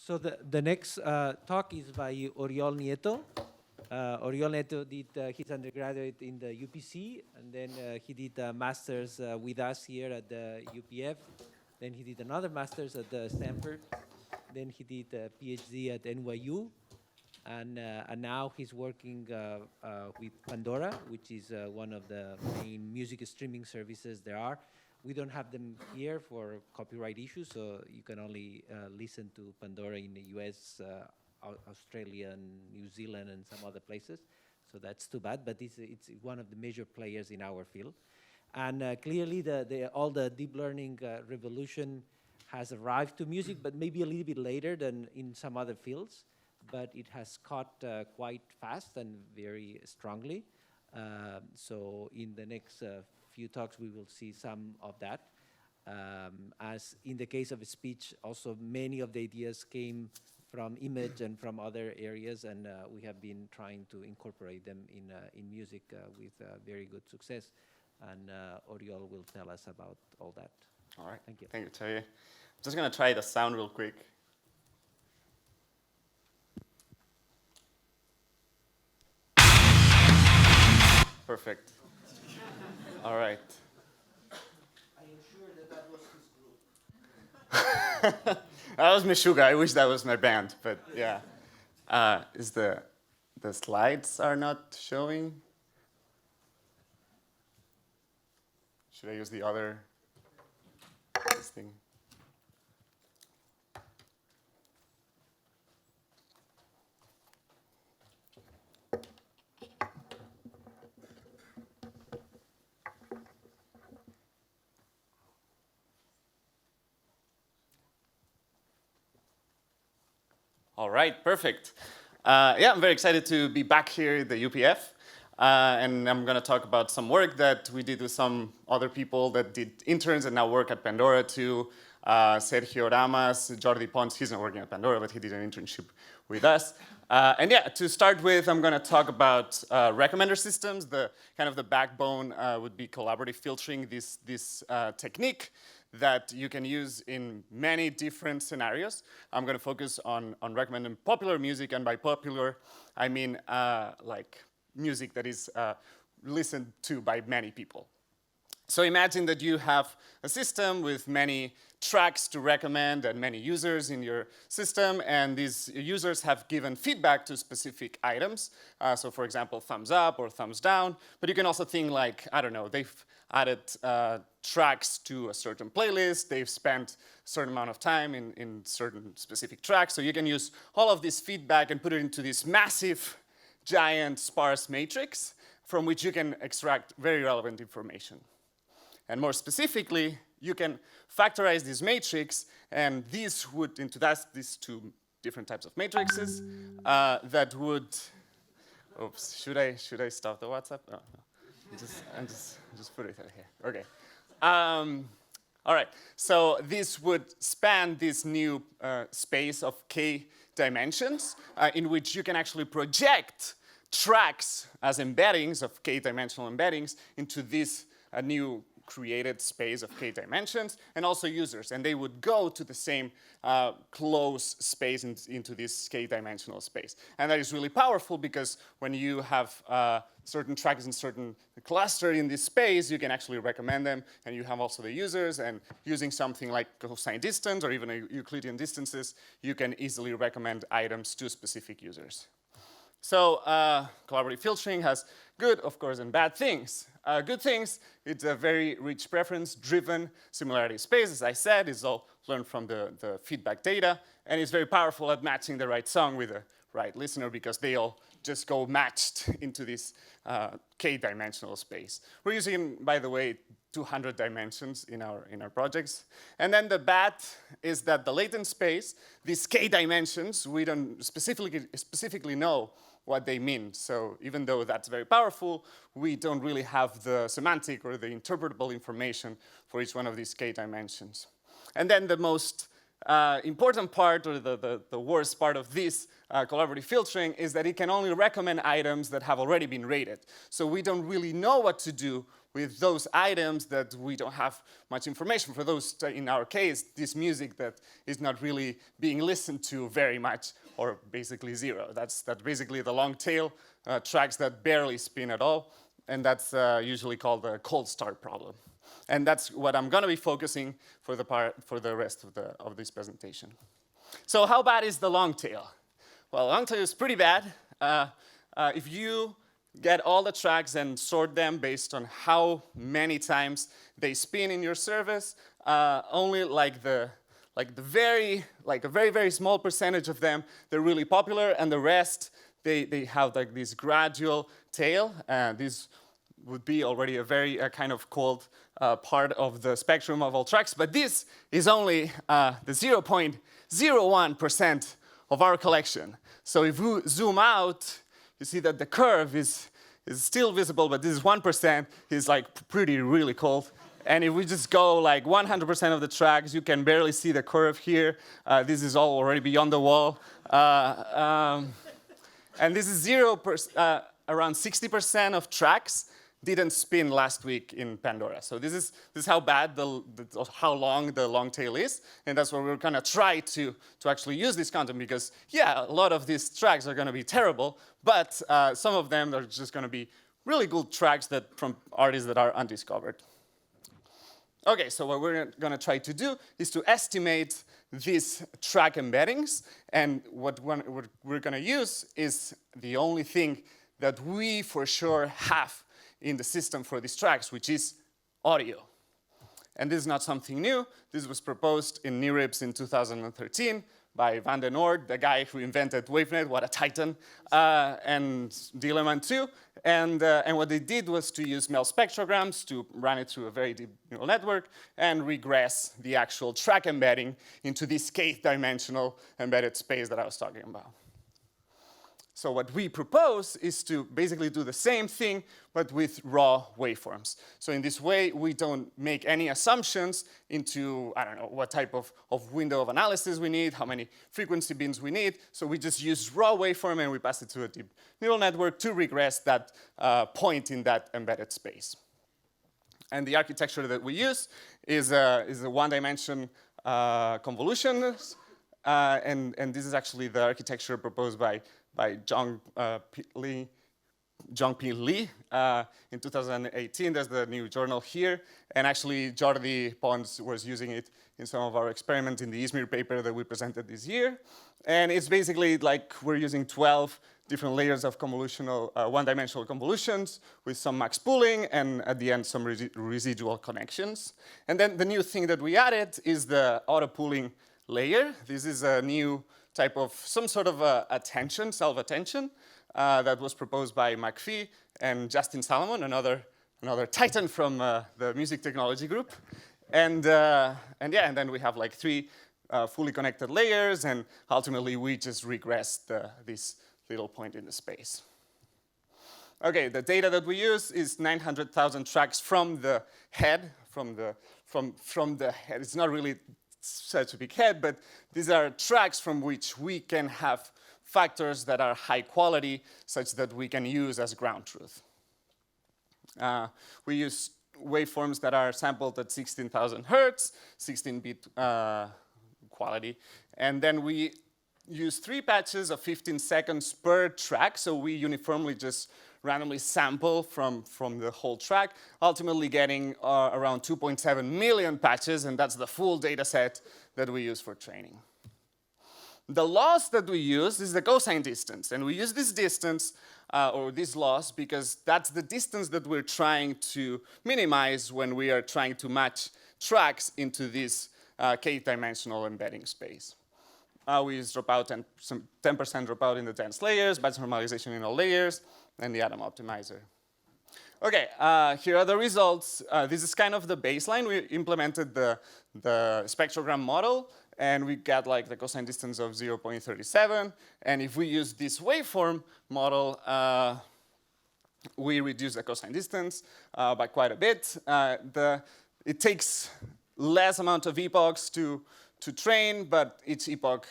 So the next talk is by Oriol Nieto. Oriol Nieto did his undergraduate in the UPC, and then he did a master's with us here at the UPF. Then he did another master's at the Stanford. Then he did a PhD at NYU. And now he's working with Pandora, which is one of the main music streaming services there are. We don't have them here for copyright issues, so you can only listen to Pandora in the US, Australia, and New Zealand, and some other places. So that's too bad, but it's one of the major players in our field. And clearly, all the deep learning revolution has arrived to music, but maybe a little bit later than in some other fields. But it has caught quite fast and very strongly. So in the next few talks, we will see some of that. As in the case of speech, also many of the ideas came from image and from other areas, and we have been trying to incorporate them in music with very good success. And Oriol will tell us about all that. All right. Thank you. Thank you, Terry. I'm just going to try the sound real quick. Perfect. All right. I am sure that was his group. That was Meshuggah. I wish that was my band, but yeah. Is the slides are not showing? Should I use the other this thing? All right, perfect. Yeah, I'm very excited to be back here at the UPF. And I'm going to talk about some work that we did with some other people that did interns and now work at Pandora too. Sergio Ramas, Jordi Pons, he's not working at Pandora, but he did an internship with us. And yeah, to start with, I'm going to talk about recommender systems. The kind of the backbone would be collaborative filtering, this technique that you can use in many different scenarios. I'm going to focus on recommending popular music, and by popular, I mean like music that is listened to by many people. So imagine that you have a system with many tracks to recommend and many users in your system, and these users have given feedback to specific items. So for example, thumbs up or thumbs down, but you can also think like, I don't know, they've added tracks to a certain playlist, they've spent a certain amount of time in certain specific tracks, so you can use all of this feedback and put it into this massive, giant, sparse matrix from which you can extract very relevant information. And more specifically, you can factorize this matrix, and these would, these two different types of matrices that would, oops, should I stop the WhatsApp? Oh, no. Just put it here. Okay. All right. So this would span this new space of k dimensions in which you can actually project tracks as embeddings of k-dimensional embeddings into this new created space of k dimensions, and also users, and they would go to the same close space into this k-dimensional space. And that is really powerful because when you have certain tracks in certain cluster in this space, you can actually recommend them, and you have also the users, and using something like cosine distance or even Euclidean distances, you can easily recommend items to specific users. So collaborative filtering has good, of course, and bad things. Good things, it's a very rich preference-driven similarity space. As I said, it's all learned from the feedback data, and it's very powerful at matching the right song with the right listener because they all just go matched into this k-dimensional space. We're using, by the way, 200 dimensions in our projects. And then the bad is that the latent space, these k dimensions, we don't specifically know what they mean. So even though that's very powerful, we don't really have the semantic or the interpretable information for each one of these k dimensions. And then the most important part, or the worst part of this collaborative filtering, is that it can only recommend items that have already been rated. So we don't really know what to do with those items that we don't have much information. For those, in our case, this music that is not really being listened to very much, or basically zero. That's basically the long tail tracks that barely spin at all, and that's usually called the cold start problem. And that's what I'm going to be focusing for the rest of this presentation. So how bad is the long tail? Well, long tail is pretty bad. If you get all the tracks and sort them based on how many times they spin in your service, only a very, very small percentage of them, they're really popular, and the rest, they have like this gradual tail. This would be already a very kind of cold part of the spectrum of all tracks, but this is only the 0.01% of our collection. So if we zoom out, you see that the curve is still visible, but this is 1%, is like really cold. And if we just go like 100% of the tracks, you can barely see the curve here. This is all already beyond the wall. And this is around 60% of tracks didn't spin last week in Pandora. So this is how bad, how long the long tail is, and that's why we're gonna try to actually use this content, because yeah, a lot of these tracks are gonna be terrible, but some of them are just gonna be really good tracks from artists that are undiscovered. Okay, so what we're gonna try to do is to estimate these track embeddings, and what we're gonna use is the only thing that we for sure have in the system for these tracks, which is audio. And this is not something new. This was proposed in NeurIPS in 2013 by Van den Oord, the guy who invented WaveNet, what a titan, and DLBCN too. And what they did was to use MEL spectrograms to run it through a very deep neural network and regress the actual track embedding into this k-dimensional embedded space that I was talking about. So what we propose is to basically do the same thing, but with raw waveforms. So in this way, we don't make any assumptions into, I don't know, what type of window of analysis we need, how many frequency bins we need. So we just use raw waveform and we pass it to a deep neural network to regress that point in that embedded space. And the architecture that we use is a one-dimension convolution. And this is actually the architecture proposed by John P. Lee in 2018. There's the new journal here. And actually, Jordi Pons was using it in some of our experiments in the Izmir paper that we presented this year. And it's basically like we're using 12 different layers of convolutional, one-dimensional convolutions with some max pooling, and at the end, some residual connections. And then the new thing that we added is the auto-pooling layer. This is a new type of some sort of attention, self-attention, that was proposed by McPhee and Justin Salomon, another titan from the music technology group. And then we have like 3 fully connected layers, and ultimately we just regressed this little point in the space. Okay, the data that we use is 900,000 tracks from the head, from the head. It's not really such a big head, but these are tracks from which we can have factors that are high quality, such that we can use as ground truth. We use waveforms that are sampled at 16,000 hertz, 16-bit quality, and then we use 3 patches of 15 seconds per track, so we uniformly just randomly sample from the whole track, ultimately getting around 2.7 million patches, and that's the full data set that we use for training. The loss that we use is the cosine distance, and we use this distance, or this loss, because that's the distance that we're trying to minimize when we are trying to match tracks into this k-dimensional embedding space. We use dropout and some 10% dropout in the dense layers, batch normalization in all layers, and the atom optimizer. Okay, here are the results. This is kind of the baseline. We implemented the spectrogram model, and we got like the cosine distance of 0.37. And if we use this waveform model, we reduce the cosine distance by quite a bit. It takes less amount of epochs to train, but each epoch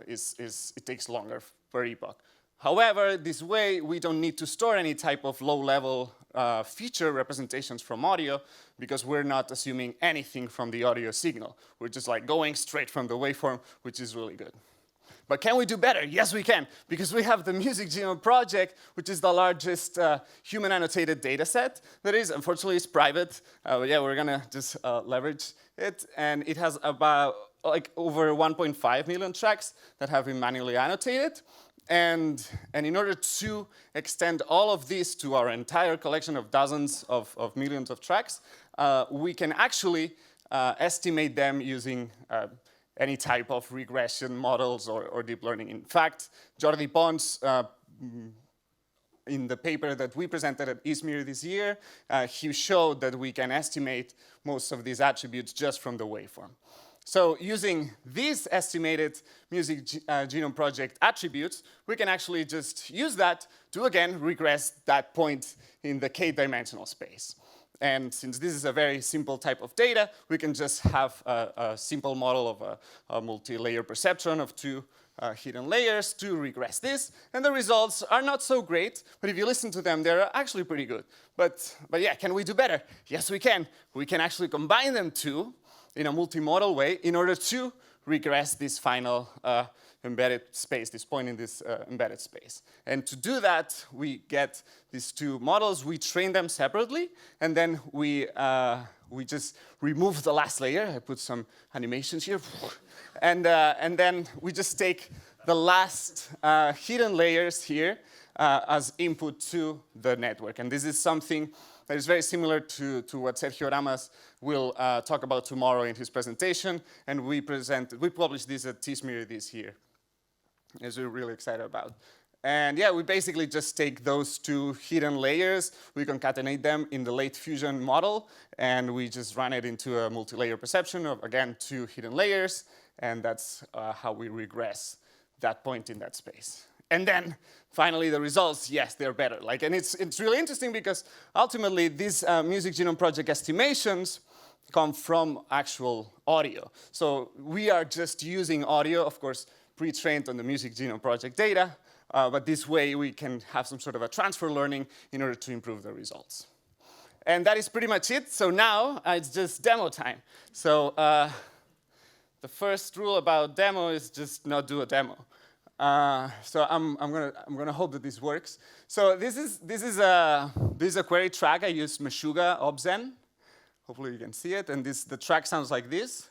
it takes longer per epoch. However, this way, we don't need to store any type of low-level feature representations from audio because we're not assuming anything from the audio signal. We're just like going straight from the waveform, which is really good. But can we do better? Yes, we can, because we have the Music Genome project, which is the largest human annotated data set. That is, unfortunately, it's private. But yeah, we're gonna just leverage it. And it has about like over 1.5 million tracks that have been manually annotated. And in order to extend all of this to our entire collection of dozens of millions of tracks, we can actually estimate them using any type of regression models or deep learning. In fact, Jordi Pons, in the paper that we presented at ISMIR this year, he showed that we can estimate most of these attributes just from the waveform. So using these estimated Music Genome Project attributes, we can actually just use that to, again, regress that point in the k-dimensional space. And since this is a very simple type of data, we can just have a simple model of a multi-layer perceptron of two hidden layers to regress this. And the results are not so great, but if you listen to them, they're actually pretty good. But yeah, can we do better? Yes, we can. We can actually combine them two in a multimodal way in order to regress this final embedded space, this point in this embedded space. And to do that, we get these two models, we train them separately, and then we just remove the last layer. I put some animations here. And then we just take the last hidden layers here as input to the network. And this is something that is very similar to what Sergio Ramas will talk about tomorrow in his presentation. And we published this at ISMIR this year, as we're really excited about. And yeah, we basically just take those two hidden layers, we concatenate them in the late fusion model, and we just run it into a multi-layer perception of, again, two hidden layers, and that's how we regress that point in that space. And then, finally, the results, yes, they're better. And it's really interesting because ultimately, these Music Genome Project estimations come from actual audio. So we are just using audio, of course, pre-trained on the Music Genome Project data, but this way we can have some sort of a transfer learning in order to improve the results. And that is pretty much it. So now it's just demo time. So the first rule about demo is just not do a demo. So I'm gonna hope that this works. So this is a query track. I use Meshuggah Obzen. Hopefully you can see it. And the track sounds like this.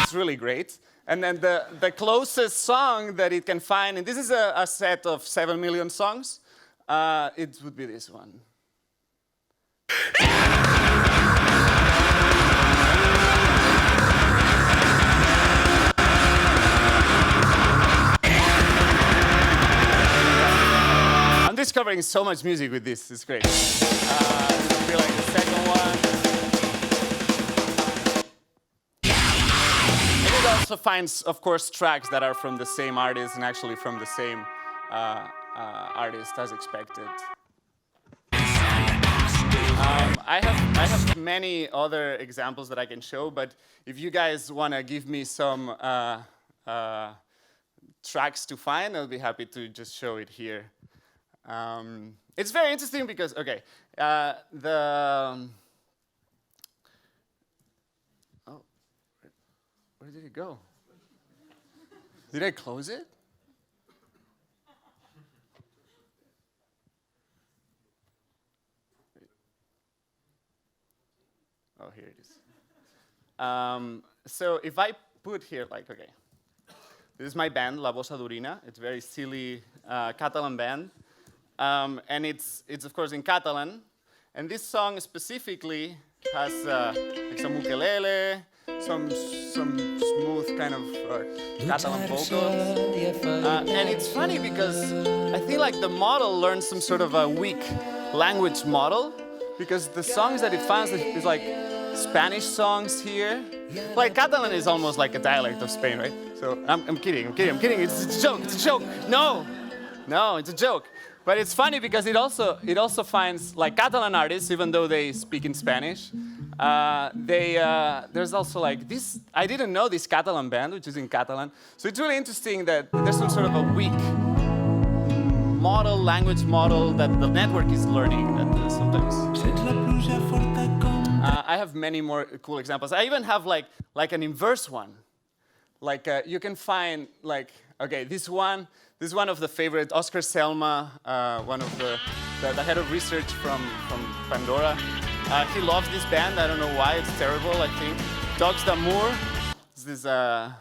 It's really great. And then the closest song that it can find, and this is a set of 7 million songs, it would be this one. I'm discovering so much music with this. It's great. This would be like the second one. And it also finds, of course, tracks that are from the same artist and actually from the same artist as expected. I have many other examples that I can show, but if you guys want to give me some tracks to find, I'll be happy to just show it here. It's very interesting because, okay, oh, where did it go? Did I close it? Oh, here it is. So if I put here, like, okay, this is my band, La Bossa Durina. It's a very silly Catalan band. And it's of course, in Catalan. And this song specifically has like some ukulele, some smooth kind of Catalan vocals. And it's funny because I feel like the model learned some sort of a weak language model because the songs that it finds is like Spanish songs here. Like Catalan is almost like a dialect of Spain, right? So I'm kidding. It's a joke. No, it's a joke. But it's funny because it also finds like Catalan artists, even though they speak in Spanish. There's also like this, I didn't know this Catalan band, which is in Catalan. So it's really interesting that there's some sort of a weak model, language model that the network is learning that sometimes. I have many more cool examples. I even have like an inverse one. Like you can find like, okay, this one of the favorite, Oscar Selma, one of the head of research from Pandora. He loves this band. I don't know why. It's terrible, I think. Dogs d'Amour. This is a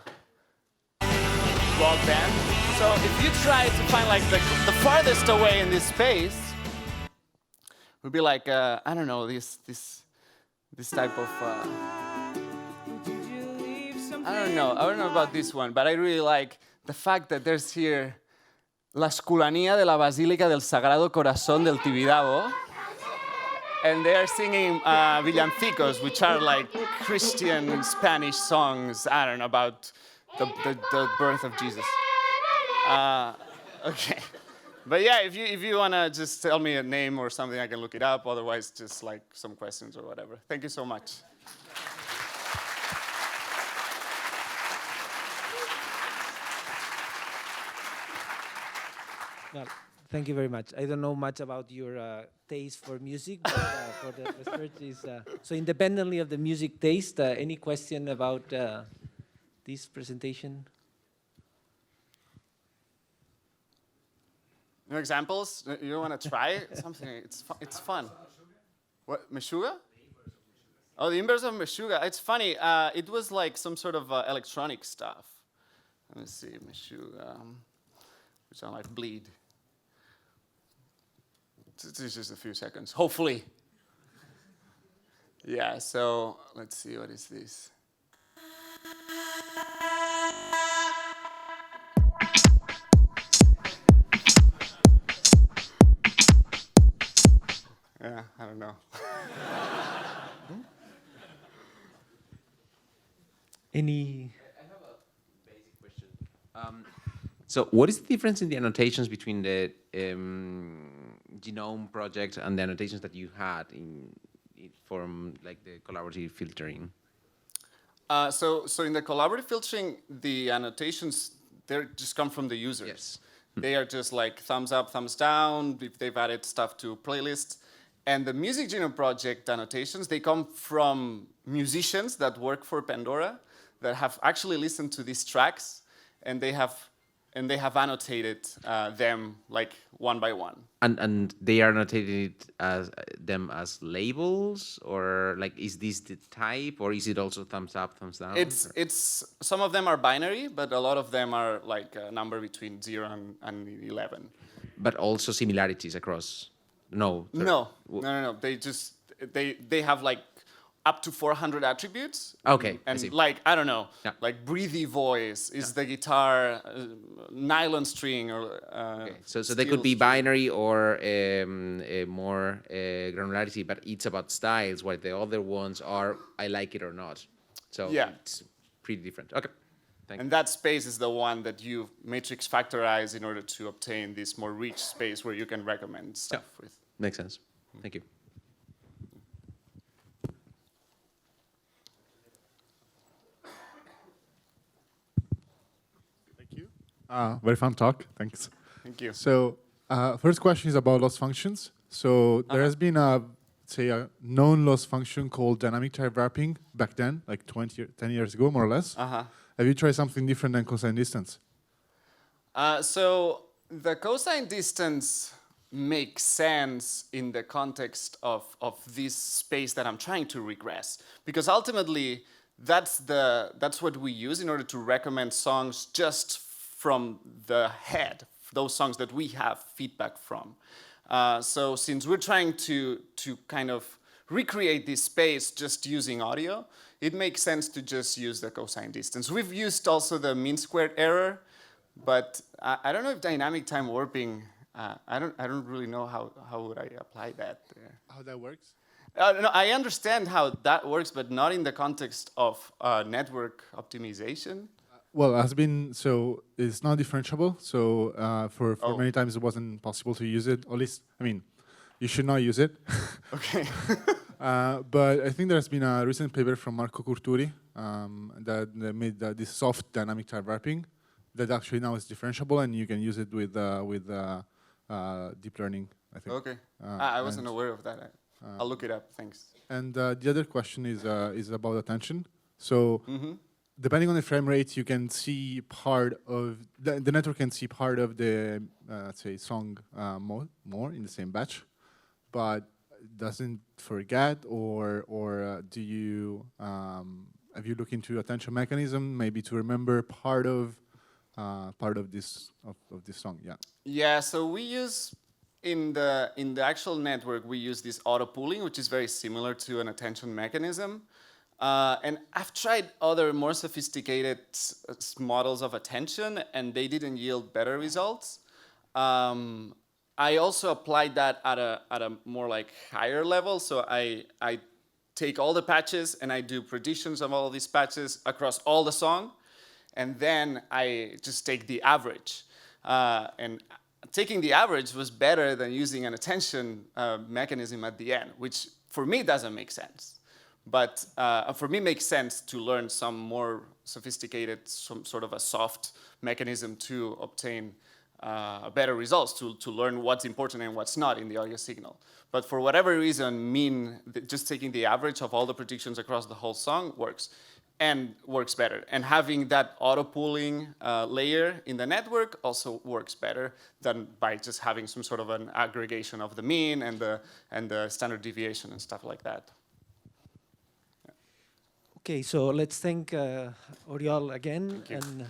rock band. So if you try to find like the farthest away in this space, it would be like, I don't know, this type of... I don't know about this one, but I really like the fact that there's here La Esculanía de la Basílica del Sagrado Corazón del Tibidabo. And they are singing villancicos, which are like Christian Spanish songs, I don't know, about the birth of Jesus. Okay. But yeah, if you want to just tell me a name or something, I can look it up. Otherwise, just like some questions or whatever. Thank you so much. Well, thank you very much. I don't know much about your taste for music, but for the research is... so independently of the music taste, any question about this presentation? No examples? You want to try something? It's fun. What, Meshuggah? Oh, the inverse of Meshuggah. It's funny. It was like some sort of electronic stuff. Let me see, Meshuggah, which I like bleed. This is just a few seconds, hopefully. Yeah, so let's see, what is this? Yeah, I don't know. Any? I have a basic question. So what is the difference in the annotations between the Genome project and the annotations that you had from like the collaborative filtering? So in the collaborative filtering, the annotations, they just come from the users. Yes. They are just like thumbs up, thumbs down, if they've added stuff to playlists. And the Music Genome project annotations, they come from musicians that work for Pandora that have actually listened to these tracks, and they have annotated them like one by one. And they are annotated as them as labels, or like is this the type, or is it also thumbs up, thumbs down? It's some of them are binary, but a lot of them are like a number between 0 and 11. But also similarities across. No. No. They have like up to 400 attributes. Okay, I and see. like I don't know, Yeah. like breathy voice is the guitar, nylon string or. Okay. So they steel could be string. binary or more granularity, but it's about styles. While the other ones are I like it or not. So Yeah. it's pretty different. Okay. Thank you. And that space is the one that you matrix factorize in order to obtain this more rich space where you can recommend stuff with. Makes sense. Thank you. Thank you. Very fun talk. Thanks. Thank you. So first question is about loss functions. So there has been a known loss function called dynamic type wrapping back then, like 10 years ago, more or less. Have you tried something different than cosine distance? So the cosine distance makes sense in the context of this space that I'm trying to regress, because ultimately that's what we use in order to recommend songs just from the head, those songs that we have feedback from. So since we're trying to kind of recreate this space just using audio, it makes sense to just use the cosine distance. We've used also the mean squared error, but I don't know if dynamic time warping, I don't really know how would I apply that there. How that works? No, I understand how that works, but not in the context of network optimization. Well, it's not differentiable. So for many times it wasn't possible to use it. At least, I mean, you should not use it. Okay. But I think there's been a recent paper from Marco Curturi that they made this soft dynamic type wrapping that actually now is differentiable, and you can use it with deep learning, I think. Okay. I wasn't aware of that. I'll look it up. Thanks. And the other question is about attention. So depending on the frame rate, you can see part of the network can see part of the let's say song more in the same batch, but doesn't forget, or do you have you looked into attention mechanism maybe to remember part of this song? Yeah. Yeah. So we use in the actual network we use this auto pooling, which is very similar to an attention mechanism. And I've tried other more sophisticated models of attention, and they didn't yield better results. I also applied that at a more like higher level. So I take all the patches and I do predictions of all these patches across all the song, and then I just take the average. And taking the average was better than using an attention mechanism at the end, which for me doesn't make sense. But for me, makes sense to learn some more sophisticated, some sort of a soft mechanism to obtain better results, to learn what's important and what's not in the audio signal. But for whatever reason, just taking the average of all the predictions across the whole song works better. And having that auto-pooling layer in the network also works better than by just having some sort of an aggregation of the mean and the standard deviation and stuff like that. Okay, so let's thank Oriol again. Thank you. And